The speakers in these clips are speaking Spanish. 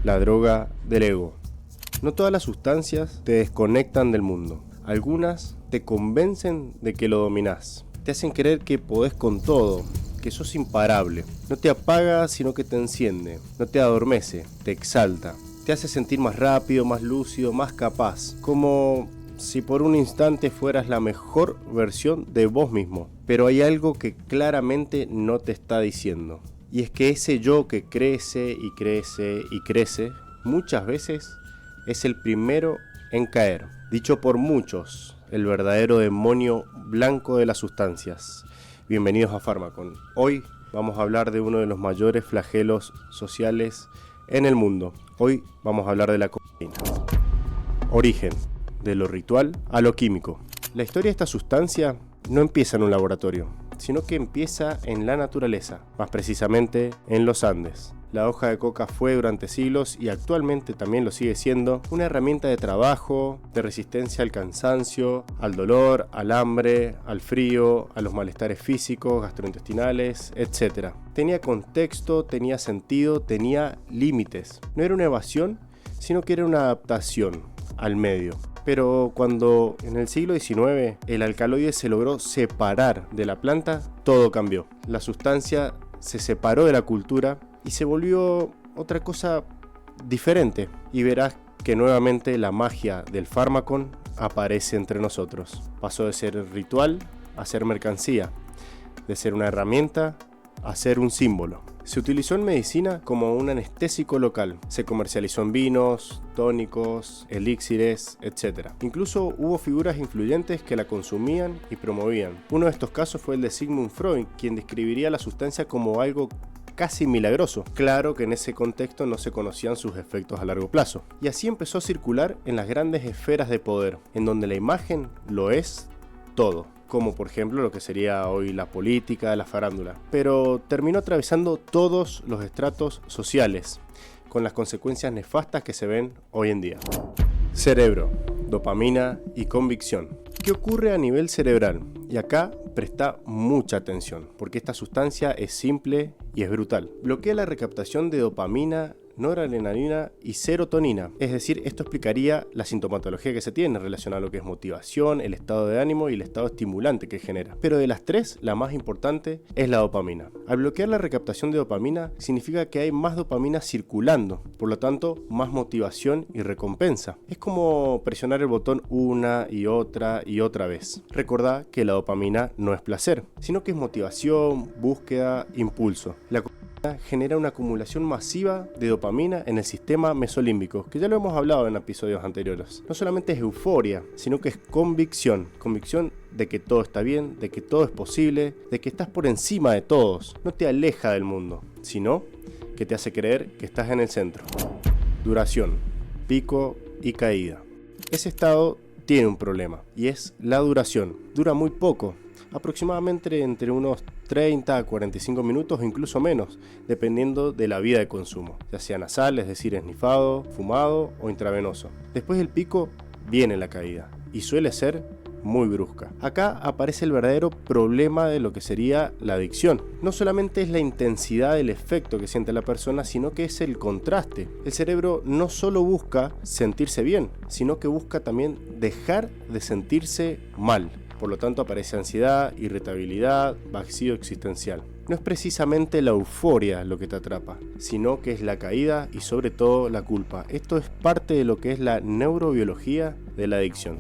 La droga del ego. No todas las sustancias te desconectan del mundo. Algunas te convencen de que lo dominás. Te hacen creer que podés con todo, que sos imparable. No te apaga, sino que te enciende. No te adormece, te exalta. Te hace sentir más rápido, más lúcido, más capaz. Como si por un instante fueras la mejor versión de vos mismo. Pero hay algo que claramente no te está diciendo. Y es que ese yo que crece y crece y crece, muchas veces es el primero en caer. Dicho por muchos, el verdadero demonio blanco de las sustancias. Bienvenidos a Pharmakon. Hoy vamos a hablar de uno de los mayores flagelos sociales en el mundo. Hoy vamos a hablar de la cocaína. Origen, de lo ritual a lo químico. La historia de esta sustancia no empieza en un laboratorio, sino que empieza en la naturaleza, más precisamente en los Andes. La hoja de coca fue durante siglos y actualmente también lo sigue siendo una herramienta de trabajo, de resistencia al cansancio, al dolor, al hambre, al frío, a los malestares físicos, gastrointestinales, etc. Tenía contexto, tenía sentido, tenía límites. No era una evasión, sino que era una adaptación al medio. Pero cuando en el siglo XIX el alcaloide se logró separar de la planta, todo cambió. La sustancia se separó de la cultura y se volvió otra cosa diferente. Y verás que nuevamente la magia del Pharmakon aparece entre nosotros. Pasó de ser ritual a ser mercancía, de ser una herramienta a ser un símbolo. Se utilizó en medicina como un anestésico local. Se comercializó en vinos, tónicos, elixires, etc. Incluso hubo figuras influyentes que la consumían y promovían. Uno de estos casos fue el de Sigmund Freud, quien describiría la sustancia como algo casi milagroso. Claro que en ese contexto no se conocían sus efectos a largo plazo. Y así empezó a circular en las grandes esferas de poder, en donde la imagen lo es todo, como por ejemplo lo que sería hoy la política, la farándula. Pero terminó atravesando todos los estratos sociales, con las consecuencias nefastas que se ven hoy en día. Cerebro, dopamina y convicción. ¿Qué ocurre a nivel cerebral? Y acá presta mucha atención, porque esta sustancia es simple y es brutal. Bloquea la recaptación de dopamina, noradrenalina y serotonina. Es decir, esto explicaría la sintomatología que se tiene relacionada a lo que es motivación, el estado de ánimo y el estado estimulante que genera. Pero de las tres, la más importante es la dopamina. Al bloquear la recaptación de dopamina, significa que hay más dopamina circulando, por lo tanto, más motivación y recompensa. Es como presionar el botón una y otra vez. Recordá que la dopamina no es placer, sino que es motivación, búsqueda, impulso. La genera una acumulación masiva de dopamina en el sistema mesolímbico, que ya lo hemos hablado en episodios anteriores. No solamente es euforia, sino que es convicción de que todo está bien, de que todo es posible, de que estás por encima de todos. No te aleja del mundo, sino que te hace creer que estás en el centro. Duración, pico y caída. Ese estado tiene un problema, y es la duración. Dura muy poco, aproximadamente entre unos 30 a 45 minutos o incluso menos, dependiendo de la vía de consumo, ya sea nasal, es decir, esnifado, fumado o intravenoso. Después del pico viene la caída, y suele ser muy brusca. Acá aparece el verdadero problema de lo que sería la adicción. No solamente es la intensidad del efecto que siente la persona, sino que es el contraste. El cerebro no solo busca sentirse bien, sino que busca también dejar de sentirse mal. Por lo tanto aparece ansiedad, irritabilidad, vacío existencial. No es precisamente la euforia lo que te atrapa, sino que es la caída y sobre todo la culpa. Esto es parte de lo que es la neurobiología de la adicción.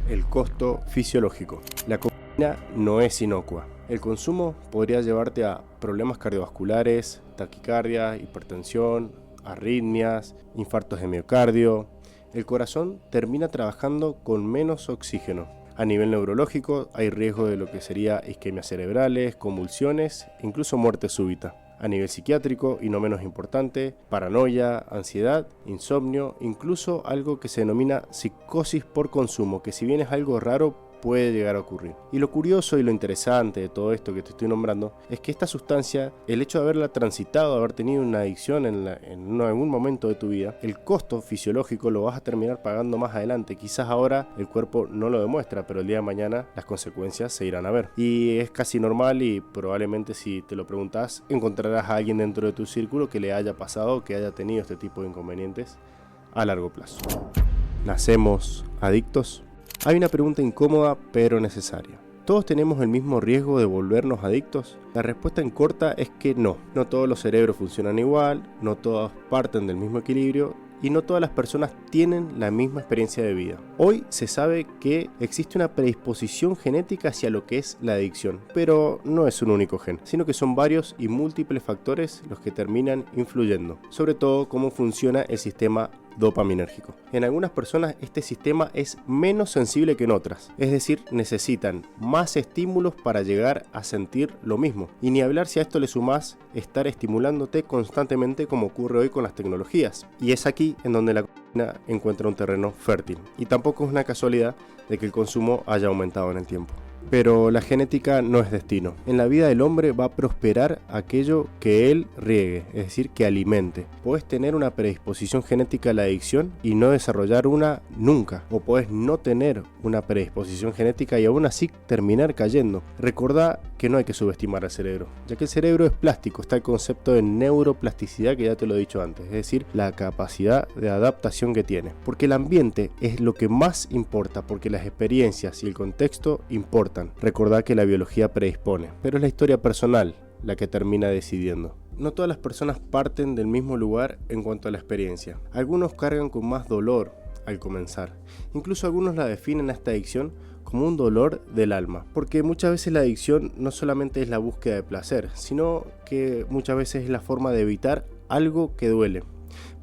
El costo fisiológico. La cocaína no es inocua. El consumo podría llevarte a problemas cardiovasculares, taquicardia, hipertensión, arritmias, infartos de miocardio. El corazón termina trabajando con menos oxígeno. A nivel neurológico hay riesgo de lo que sería isquemias cerebrales, convulsiones, incluso muerte súbita. A nivel psiquiátrico, y no menos importante, paranoia, ansiedad, insomnio, incluso algo que se denomina psicosis por consumo, que si bien es algo raro, puede llegar a ocurrir. Y lo curioso y lo interesante de todo esto que te estoy nombrando es que esta sustancia, el hecho de haberla transitado, de haber tenido una adicción en algún momento de tu vida, el costo fisiológico lo vas a terminar pagando más adelante. Quizás ahora el cuerpo no lo demuestra, pero el día de mañana las consecuencias se irán a ver. Y es casi normal, y probablemente si te lo preguntas encontrarás a alguien dentro de tu círculo que le haya pasado, que haya tenido este tipo de inconvenientes a largo plazo. ¿Nacemos adictos? Hay una pregunta incómoda pero necesaria. ¿Todos tenemos el mismo riesgo de volvernos adictos? La respuesta en corta es que no. No todos los cerebros funcionan igual, no todos parten del mismo equilibrio y no todas las personas tienen la misma experiencia de vida. Hoy se sabe que existe una predisposición genética hacia lo que es la adicción, pero no es un único gen, sino que son varios y múltiples factores los que terminan influyendo, sobre todo cómo funciona el sistema dopaminérgico. En algunas personas este sistema es menos sensible que en otras, es decir, necesitan más estímulos para llegar a sentir lo mismo. Y ni hablar si a esto le sumás estar estimulándote constantemente como ocurre hoy con las tecnologías. Y es aquí en donde la cocaína encuentra un terreno fértil. Y tampoco es una casualidad de que el consumo haya aumentado en el tiempo. Pero la genética no es destino. En la vida del hombre va a prosperar aquello que él riegue, es decir, que alimente. Puedes tener una predisposición genética a la adicción y no desarrollar una nunca. O puedes no tener una predisposición genética y aún así terminar cayendo. Recordá que no hay que subestimar al cerebro, ya que el cerebro es plástico. Está el concepto de neuroplasticidad que ya te lo he dicho antes, es decir, la capacidad de adaptación que tiene. Porque el ambiente es lo que más importa, porque las experiencias y el contexto importan. Recordá que la biología predispone, pero es la historia personal la que termina decidiendo. No todas las personas parten del mismo lugar en cuanto a la experiencia. Algunos cargan con más dolor al comenzar. Incluso algunos la definen a esta adicción como un dolor del alma, porque muchas veces la adicción no solamente es la búsqueda de placer, sino que muchas veces es la forma de evitar algo que duele.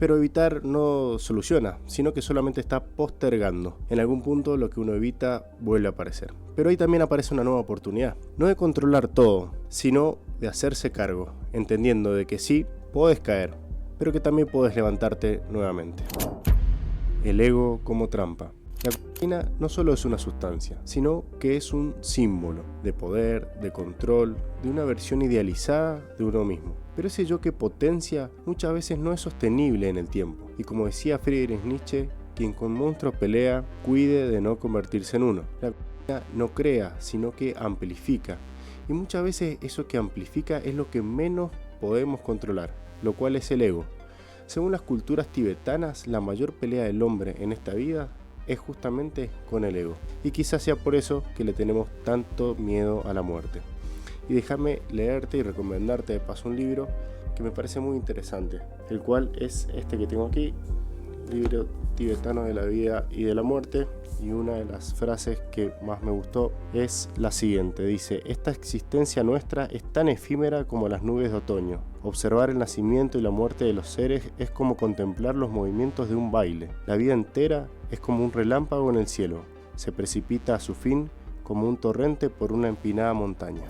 Pero evitar no soluciona, sino que solamente está postergando. En algún punto lo que uno evita vuelve a aparecer. Pero ahí también aparece una nueva oportunidad, no de controlar todo, sino de hacerse cargo, entendiendo de que sí, podés caer, pero que también podés levantarte nuevamente. El ego como trampa. La cocaína no solo es una sustancia, sino que es un símbolo de poder, de control, de una versión idealizada de uno mismo. Pero ese yo que potencia muchas veces no es sostenible en el tiempo. Y como decía Friedrich Nietzsche, quien con monstruos pelea, cuide de no convertirse en uno. La cocaína no crea, sino que amplifica. Y muchas veces eso que amplifica es lo que menos podemos controlar, lo cual es el ego. Según las culturas tibetanas, la mayor pelea del hombre en esta vida es justamente con el ego. Y quizás sea por eso que le tenemos tanto miedo a la muerte. Y déjame leerte y recomendarte de paso un libro que me parece muy interesante, el cual es este que tengo aquí, libro tibetano de la vida y de la muerte. Y una de las frases que más me gustó es la siguiente, dice: esta existencia nuestra es tan efímera como las nubes de otoño. Observar el nacimiento y la muerte de los seres es como contemplar los movimientos de un baile. La vida entera es como un relámpago en el cielo, se precipita a su fin como un torrente por una empinada montaña.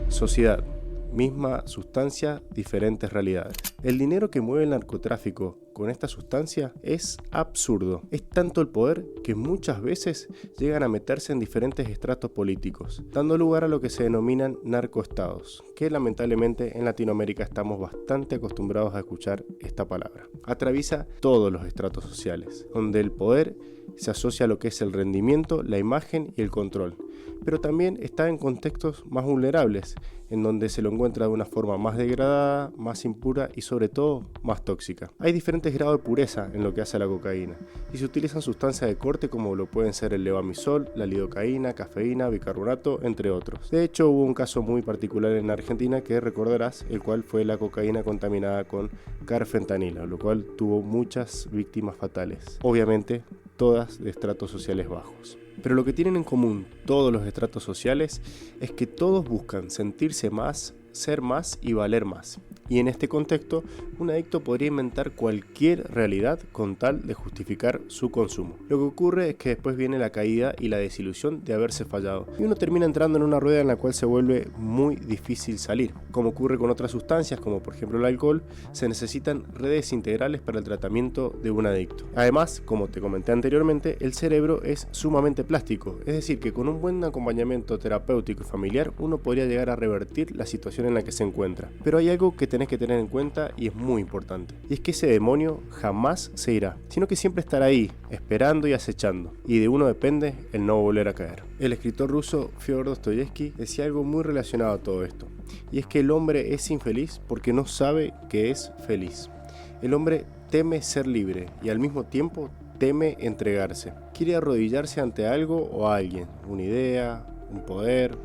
Sociedad. Misma sustancia, diferentes realidades. El dinero que mueve el narcotráfico con esta sustancia es absurdo. Es tanto el poder que muchas veces llegan a meterse en diferentes estratos políticos, dando lugar a lo que se denominan narcoestados, que lamentablemente en Latinoamérica estamos bastante acostumbrados a escuchar esta palabra. Atraviesa todos los estratos sociales, donde el poder se asocia a lo que es el rendimiento, la imagen y el control, pero también está en contextos más vulnerables, en donde se lo encuentra de una forma más degradada, más impura y sobre todo más tóxica. Hay diferentes grados de pureza en lo que hace a la cocaína y se utilizan sustancias de corte como lo pueden ser el levamisol, la lidocaína, cafeína, bicarbonato, entre otros. De hecho, hubo un caso muy particular en Argentina que recordarás, el cual fue la cocaína contaminada con carfentanila, lo cual tuvo muchas víctimas fatales. Obviamente, todas de estratos sociales bajos. Pero lo que tienen en común todos los estratos sociales es que todos buscan sentirse más, ser más y valer más. Y en este contexto, un adicto podría inventar cualquier realidad con tal de justificar su consumo. Lo que ocurre es que después viene la caída y la desilusión de haberse fallado, y uno termina entrando en una rueda en la cual se vuelve muy difícil salir. Como ocurre con otras sustancias, como por ejemplo el alcohol, se necesitan redes integrales para el tratamiento de un adicto. Además, como te comenté anteriormente, el cerebro es sumamente plástico, es decir, que con un buen acompañamiento terapéutico y familiar uno podría llegar a revertir la situación en la que se encuentra. Pero hay algo que tenés que tener en cuenta y es muy importante, y es que ese demonio jamás se irá, sino que siempre estará ahí, esperando y acechando, y de uno depende el no volver a caer. El escritor ruso Fyodor Dostoyevsky decía algo muy relacionado a todo esto, y es que el hombre es infeliz porque no sabe que es feliz. El hombre teme ser libre y al mismo tiempo teme entregarse. Quiere arrodillarse ante algo o a alguien, una idea, un poder,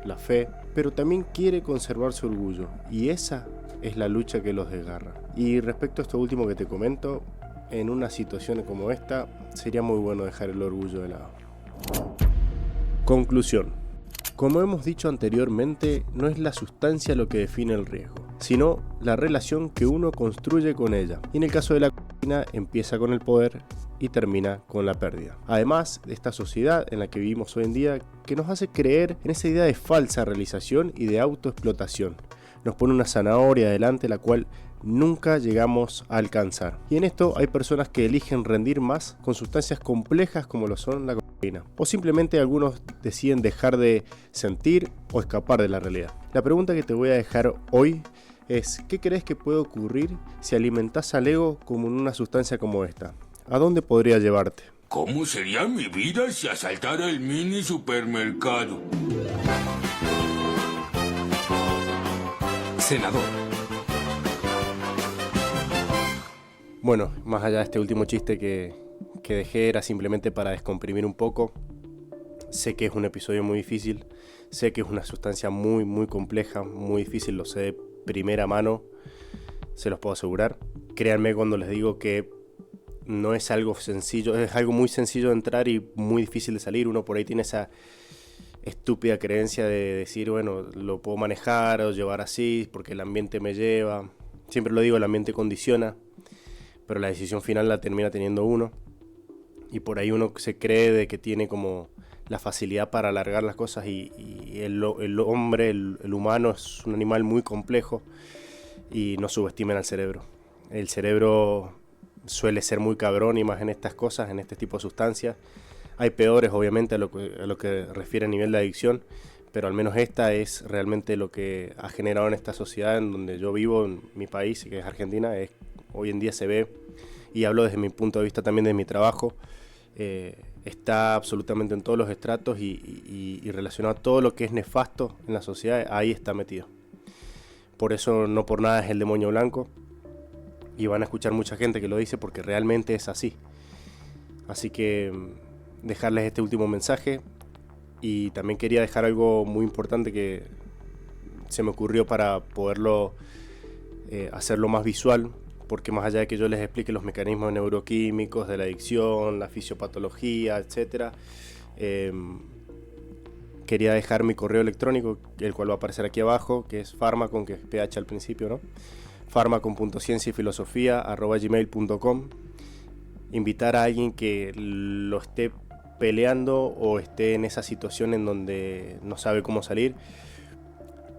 la fe, pero también quiere conservar su orgullo, y esa es la lucha que los desgarra. Y respecto a esto último que te comento, en una situación como esta, sería muy bueno dejar el orgullo de lado. Conclusión. Como hemos dicho anteriormente, no es la sustancia lo que define el riesgo, sino la relación que uno construye con ella. Y en el caso de la cocaína, empieza con el poder y termina con la pérdida. Además de esta sociedad en la que vivimos hoy en día, que nos hace creer en esa idea de falsa realización y de autoexplotación. Nos pone una zanahoria delante la cual nunca llegamos a alcanzar. Y en esto hay personas que eligen rendir más con sustancias complejas como lo son la cocaína. O simplemente algunos deciden dejar de sentir o escapar de la realidad. La pregunta que te voy a dejar hoy es: ¿qué crees que puede ocurrir si alimentás al ego como en una sustancia como esta? ¿A dónde podría llevarte? ¿Cómo sería mi vida si asaltara el mini supermercado? Senador. Bueno, más allá de este último chiste que dejé, era simplemente para descomprimir un poco. Sé que es un episodio muy difícil, sé que es una sustancia muy muy compleja, muy difícil, lo sé de primera mano, se los puedo asegurar. Créanme cuando les digo que no es algo sencillo, es algo muy sencillo de entrar y muy difícil de salir. Uno por ahí tiene esa estúpida creencia de decir, bueno, lo puedo manejar o llevar así porque el ambiente me lleva. Siempre lo digo, el ambiente condiciona, pero la decisión final la termina teniendo uno. Y por ahí uno se cree de que tiene como la facilidad para alargar las cosas, y el hombre, el humano es un animal muy complejo, y no subestimen al cerebro. El cerebro suele ser muy cabrón, y más en estas cosas, en este tipo de sustancias. Hay peores, obviamente, a lo que refiere a nivel de adicción, pero al menos esta es realmente lo que ha generado en esta sociedad en donde yo vivo, en mi país, que es Argentina. Hoy en día se ve, y hablo desde mi punto de vista también de mi trabajo, está absolutamente en todos los estratos y relacionado a todo lo que es nefasto en la sociedad, ahí está metido. Por eso no por nada es el demonio blanco, y van a escuchar mucha gente que lo dice porque realmente es así. Así que dejarles este último mensaje, y también quería dejar algo muy importante que se me ocurrió para poderlo hacerlo más visual, porque más allá de que yo les explique los mecanismos neuroquímicos de la adicción, la fisiopatología, etc., quería dejar mi correo electrónico, el cual va a aparecer aquí abajo, que es Pharmacon, que es PH al principio, ¿no? Pharmacon.cienciafilosofia@gmail.com. Invitar a alguien que lo esté peleando o esté en esa situación en donde no sabe cómo salir,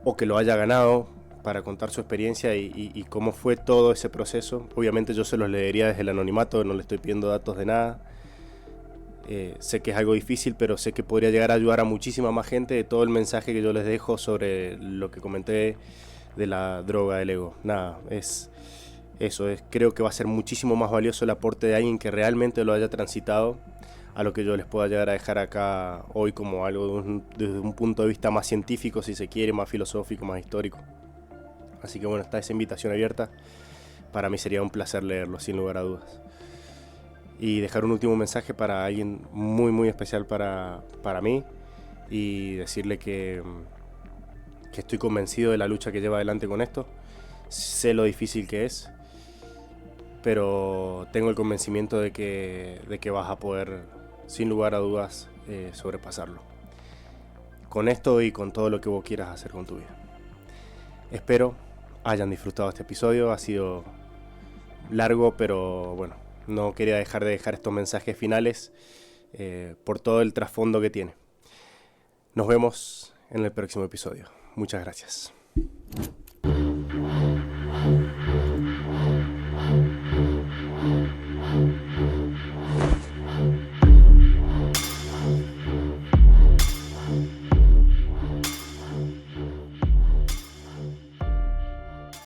o que lo haya ganado, para contar su experiencia y cómo fue todo ese proceso. Obviamente yo se los leería desde el anonimato, no le estoy pidiendo datos de nada. Sé que es algo difícil, pero sé que podría llegar a ayudar a muchísima más gente de todo el mensaje que yo les dejo sobre lo que comenté de la droga del ego. Nada, creo que va a ser muchísimo más valioso el aporte de alguien que realmente lo haya transitado, a lo que yo les pueda llegar a dejar acá hoy como algo desde un punto de vista más científico, si se quiere, más filosófico, más histórico. Así que bueno, está esa invitación abierta. Para mí sería un placer leerlo, sin lugar a dudas. Y dejar un último mensaje para alguien muy muy especial para mí, y decirle que estoy convencido de la lucha que lleva adelante con esto. Sé lo difícil que es, pero tengo el convencimiento de que vas a poder, sin lugar a dudas, sobrepasarlo. Con esto y con todo lo que vos quieras hacer con tu vida. Espero hayan disfrutado este episodio. Ha sido largo, pero bueno, no quería dejar estos mensajes finales por todo el trasfondo que tiene. Nos vemos en el próximo episodio. Muchas gracias.